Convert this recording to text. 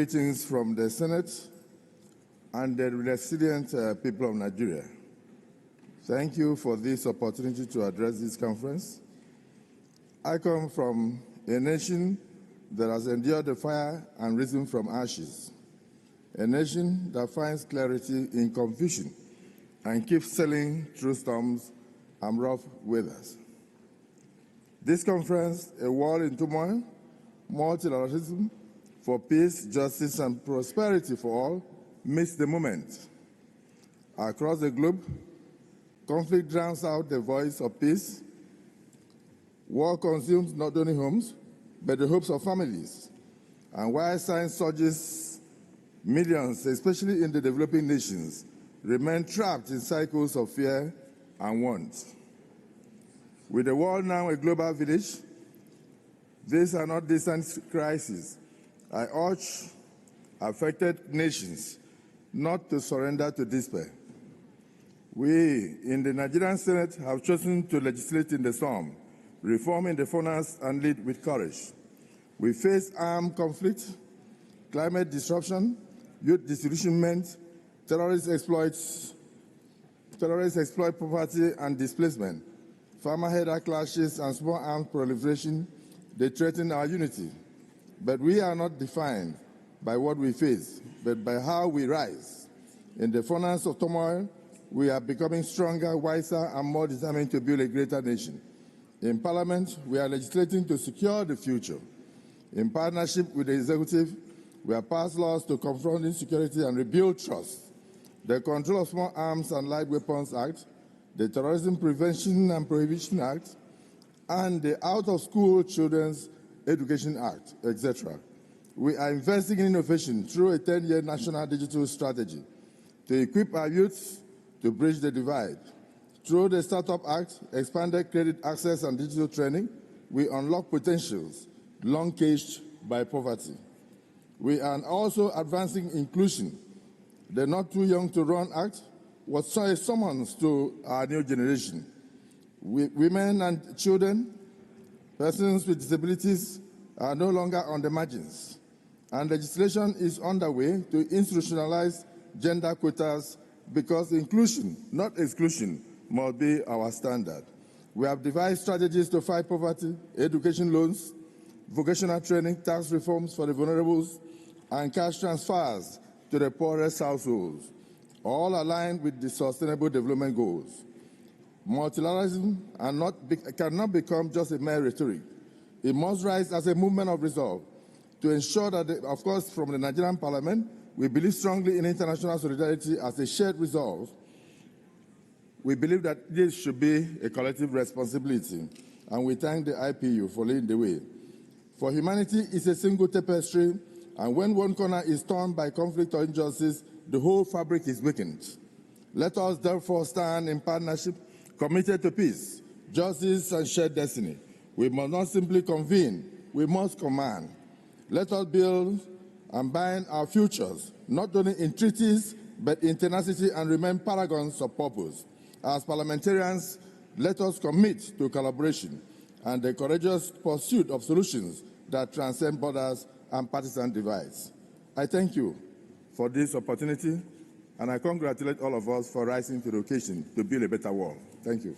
greetings from the Senate and the resilient people of Nigeria. Thank you for this opportunity to address this conference. I come from a nation that has endured the fire and risen from ashes, a nation that finds clarity in confusion and keeps sailing through storms and rough weathers. This conference, A World in Turmoil, Multilateralism for Peace, Justice, and Prosperity for All, meets the moment. Across the globe, conflict drowns out the voice of peace. War consumes not only homes, but the hopes of families. And while science surges, millions, especially in the developing nations, remain trapped in cycles of fear and want. With the world now a global village, these are not distant crises. I urge affected nations not to surrender to despair. We in the Nigerian Senate have chosen to legislate in the storm, reform in the furnace, and lead with courage. We face armed conflict, climate disruption, youth disillusionment, terrorist exploit poverty and displacement, farmer-herder clashes, and small arms proliferation. They threaten our unity. But we are not defined by what we face, but by how we rise. In the furnace of turmoil, we are becoming stronger, wiser, and more determined to build a greater nation. In Parliament, we are legislating to secure the future. In partnership with the executive, we have passed laws to confront insecurity and rebuild trust. The Control of Small Arms and Light Weapons Act, the Terrorism Prevention and Prohibition Act, and the Out-of-School Children's Education Act, etc. We are investing in innovation through a 10-year national digital strategy to equip our youth to bridge the divide. Through the Startup Act, expanded credit access and digital training, we unlock potentials long caged by poverty. We are also advancing inclusion. The Not Too Young to Run Act was a summons to our new generation. Women and children, persons with disabilities are no longer on the margins, and legislation is underway to institutionalize gender quotas because inclusion, not exclusion, must be our standard. We have devised strategies to fight poverty, education loans, vocational training, tax reforms for the vulnerables, and cash transfers to the poorest households, all aligned with the Sustainable Development Goals. Multilateralism cannot become just a mere rhetoric. It must rise as a movement of resolve to ensure that, of course, from the Nigerian Parliament, we believe strongly in international solidarity as a shared resolve. We believe that this should be a collective responsibility, and we thank the IPU for leading the way. For humanity is a single tapestry, and when one corner is torn by conflict or injustice, the whole fabric is weakened. Let us therefore stand in partnership, committed to peace, justice, and shared destiny. We must not simply convene, we must command. Let us build and bind our futures, not only in treaties, but in tenacity, and remain paragons of purpose. As parliamentarians, let us commit to collaboration and the courageous pursuit of solutions that transcend borders and partisan divides. I thank you for this opportunity, and I congratulate all of us for rising to the occasion to build a better world. Thank you.